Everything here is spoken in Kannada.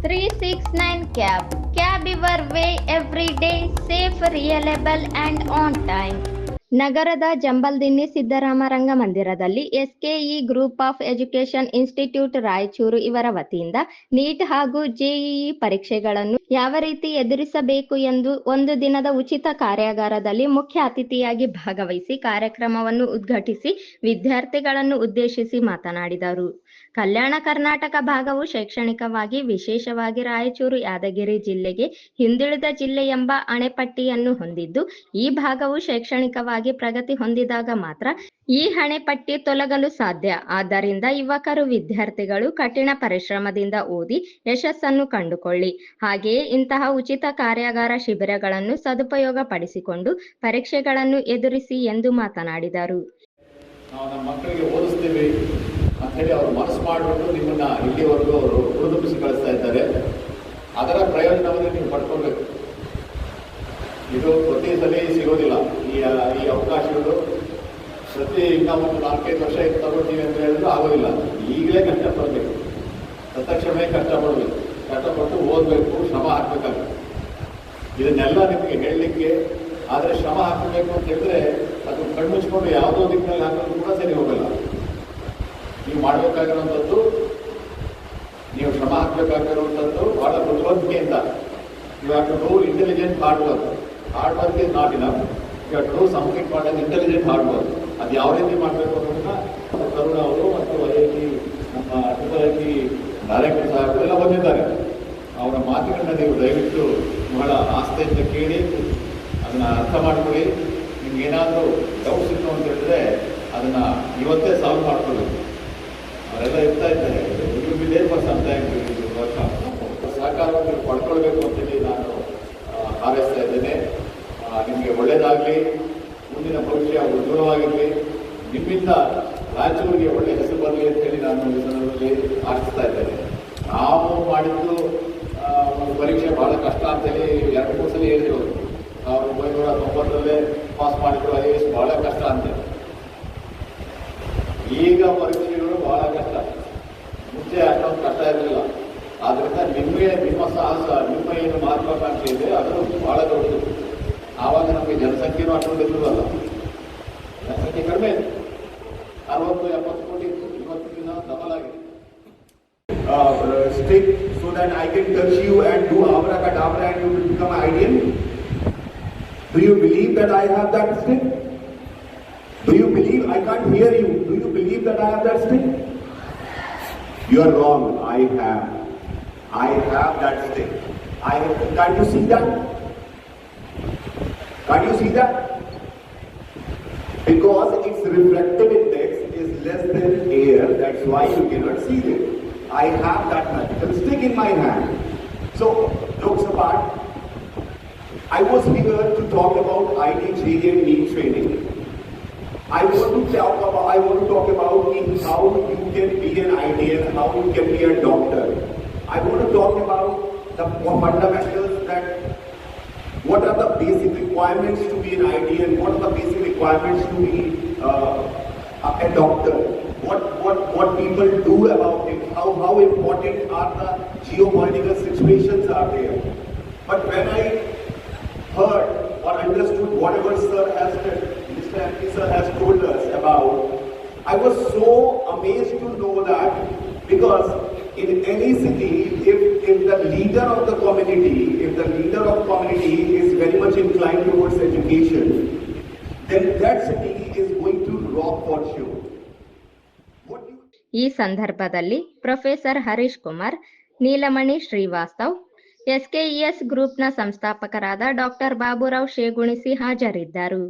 369 Cab. Cab your way every day, safe, reliable and on time. ನಗರದ ಜಂಬಲ್ದಿನ್ನಿ ಸಿದ್ದರಾಮ ರಂಗಮಂದಿರದಲ್ಲಿ SKE group of education institute Raichur ಇವರ ವತಿಯಿಂದ ನೀಟ್ ಹಾಗೂ ಜೆಇಇ ಪರೀಕ್ಷೆಗಳನ್ನು ಯಾವ ರೀತಿ ಎದುರಿಸಬೇಕು ಎಂದು ಒಂದು ದಿನದ ಉಚಿತ ಕಾರ್ಯಾಗಾರದಲ್ಲಿ ಮುಖ್ಯ ಅತಿಥಿಯಾಗಿ ಭಾಗವಹಿಸಿ ಕಾರ್ಯಕ್ರಮವನ್ನು ಉದ್ಘಾಟಿಸಿ ವಿದ್ಯಾರ್ಥಿಗಳನ್ನು ಉದ್ದೇಶಿಸಿ ಮಾತನಾಡಿದರು. ಕಲ್ಯಾಣ ಕರ್ನಾಟಕ ಭಾಗವು ಶೈಕ್ಷಣಿಕವಾಗಿ ವಿಶೇಷವಾಗಿ ರಾಯಚೂರು ಯಾದಗಿರಿ ಜಿಲ್ಲೆಗೆ ಹಿಂದುಳಿದ ಜಿಲ್ಲೆ ಎಂಬ ಅಣೆಪಟ್ಟಿಯನ್ನು ಹೊಂದಿದ್ದು, ಈ ಭಾಗವು ಶೈಕ್ಷಣಿಕವಾಗಿ ಪ್ರಗತಿ ಹೊಂದಿದಾಗ ಮಾತ್ರ ಈ ಹಣೆಪಟ್ಟಿ ತೊಲಗಲು ಸಾಧ್ಯ. ಆದ್ದರಿಂದ ಯುವಕರು ವಿದ್ಯಾರ್ಥಿಗಳು ಕಠಿಣ ಪರಿಶ್ರಮದಿಂದ ಓದಿ ಯಶಸ್ಸನ್ನು ಕಂಡುಕೊಳ್ಳಿ. ಹಾಗೆಯೇ ಇಂತಹ ಉಚಿತ ಕಾರ್ಯಾಗಾರ ಶಿಬಿರಗಳನ್ನು ಸದುಪಯೋಗ ಪಡಿಸಿಕೊಂಡು ಪರೀಕ್ಷೆಗಳನ್ನು ಎದುರಿಸಿ ಎಂದು ಮಾತನಾಡಿದರು. ಅಂತ ಹೇಳಿ ಅವರು ಮನಸ್ಸು ಮಾಡಿಬಿಟ್ಟು ನಿಮ್ಮನ್ನು ಇಲ್ಲಿವರೆಗೂ ಅವರು ಹುರಿದುಂಬಿಸಿ ಕಳಿಸ್ತಾ ಇದ್ದಾರೆ. ಅದರ ಪ್ರಯೋಜನವನ್ನು ನೀವು ಪಡ್ಕೊಳ್ಬೇಕು. ಇದು ಪ್ರತಿ ಸಲ ಸಿಗೋದಿಲ್ಲ. ಈ ಅವಕಾಶಗಳು ಪ್ರತಿ ಇನ್ನೂ ಒಂದು 4-5 ವರ್ಷ ತಗೊಳ್ತೀವಿ ಅಂತ ಹೇಳಿದ್ರು ಆಗೋದಿಲ್ಲ. ಈಗಲೇ ಕಷ್ಟಪಡಬೇಕು, ತತ್ಕ್ಷಣವೇ ಕಷ್ಟಪಡಬೇಕು, ಕಷ್ಟಪಟ್ಟು ಓದಬೇಕು, ಶ್ರಮ ಹಾಕಬೇಕಾಗುತ್ತೆ. ಇದನ್ನೆಲ್ಲ ನಿಮಗೆ ಹೇಳಲಿಕ್ಕೆ ಆದರೆ ಶ್ರಮ ಹಾಕಬೇಕು ಅಂತ ಹೇಳಿದ್ರೆ ಅದು ಕಣ್ಮುಚ್ಕೊಂಡು ಯಾವುದೋ ದಿಕ್ಕಿನಲ್ಲಿ ಹಾಕೋದು ಕೂಡ ಸರಿ ಹೋಗಲ್ಲ. ನೀವು ಮಾಡಬೇಕಾಗಿರುವಂಥದ್ದು, ನೀವು ಶ್ರಮ ಹಾಕಬೇಕಾಗಿರುವಂಥದ್ದು ಭಾಳ ಬುದ್ಧಿವಂತಿಕೆಯಿಂದ. You have to do intelligent hard work. Hard work is not enough. You have to do something called as intelligent hard work. ಅದು ಯಾವ ರೀತಿ ಮಾಡಬೇಕು ಅನ್ನೋದನ್ನ ತರುಣ ಅವರು ಮತ್ತು IIT ನಮ್ಮ IIT ಡೈರೆಕ್ಟರ್ ಸಾಹೇಬರು ಎಲ್ಲ ಬಂದಿದ್ದಾರೆ. ಅವರ ಮಾತುಗಳನ್ನ ನೀವು ದಯವಿಟ್ಟು ಬಹಳ ಆಸ್ಥೆಯಿಂದ ಕೇಳಿ ಅದನ್ನು ಅರ್ಥ ಮಾಡಿಕೊಳ್ಳಿ. ನಿಮ್ಗೆ ಏನಾದರೂ ಡೌಟ್ಸ್ ಇತ್ತು ಅಂತ ಹೇಳಿದ್ರೆ ಅದನ್ನು ಇವತ್ತೇ ಸಾಲ್ವ್ ಮಾಡ್ಕೊಳ್ಬೇಕು. ಅವರೆಲ್ಲ ಇರ್ತಾ ಇದ್ದಾರೆ. ಸಹಕಾರವನ್ನು ಪಡ್ಕೊಳ್ಬೇಕು ಅಂತೇಳಿ ನಾನು ಹಾರೈಸ್ತಾ ಇದ್ದೇನೆ. ನಿಮಗೆ ಒಳ್ಳೆಯದಾಗಲಿ, ಮುಂದಿನ ಭವಿಷ್ಯ ಉಜ್ವಲವಾಗಿರಲಿ, ನಿಮ್ಮಿಂದ ರಾಯಚೂರಿಗೆ ಒಳ್ಳೆಯ ಹೆಸರು ಬರಲಿ ಅಂತೇಳಿ ನಾನು ಈ ಸಂದರ್ಭದಲ್ಲಿ ಆಶಿಸ್ತಾ ಇದ್ದೇನೆ. ನಾವು ಮಾಡಿದ್ದು ಒಂದು ಪರೀಕ್ಷೆ ಭಾಳ ಕಷ್ಟ ಅಂತೇಳಿ 2-3 ಸಲ ಹೇಳಿರೋದು. 1990 ಪಾಸ್ ಮಾಡಿದ್ರು IAS ಭಾಳ ಕಷ್ಟ ಅಂತೇಳಿ. ಈಗ ಪರೀಕ್ಷೆಗಳು ಬಹಳ ಕಷ್ಟ. ಮುಂಚೆ ಅಷ್ಟೊಂದು ಕಷ್ಟ ಇರಲಿಲ್ಲ. ಆದ್ದರಿಂದ ನಿಮ್ಮ ಸಾಹಸ, ನಿಮ್ಮ ಏನು ಮಹತ್ವಾಕಾಂಕ್ಷೆ ಇದೆ ಅದು ಬಹಳ ದೊಡ್ಡದು. ಆವಾಗ ನಮಗೆ ಜನಸಂಖ್ಯೆನೂ ಅಷ್ಟೊಂದು ಇರುವುದಲ್ಲ, ಜನಸಂಖ್ಯೆ ಕಡಿಮೆ ಇದೆ. 60-70 ಕೋಟಿ ಇತ್ತು. ಇವತ್ತಿನ ಡಬಲ್ ಆಗಿದೆ. Stick so that I can touch you and do abracadabra and you will become an ideal. Do you believe that I have that stick? Do you believe? I can't hear you. Do you believe that I have that stick? You are wrong. I have that stick. Can't you see that? Can't you see that? Because its refractive index is less than air. That's why you cannot see it. I have that magical stick in my hand. So, jokes apart, I was here to talk about IT, JEE and NEET training. I want to talk about how you can be an IDN, how you can be a doctor. I want to talk about the fundamentals, that what are the basic requirements to be an IDN, what are the basic requirements to be a doctor, what people do about it, how important are the geopolitical situations are there. But when I heard or understood whatever Sir has told us about, I was so amazed to know that, because in any city, if the leader of the community is very much inclined towards education, then that city is going to rock for sure. ಈ ಸಂದರ್ಭದಲ್ಲಿ ಪ್ರೊಫೆಸರ್ ಹರೀಶ್ ಕುಮಾರ್, ನೀಲಮಣಿ ಶ್ರೀವಾಸ್ತವ್, SKES ಗ್ರೂಪ್ನ ಸಂಸ್ಥಾಪಕರಾದ ಡಾಕ್ಟರ್ ಬಾಬುರಾವ್ ಶೇಗುಣಿಸಿ ಹಾಜರಿದ್ದರು.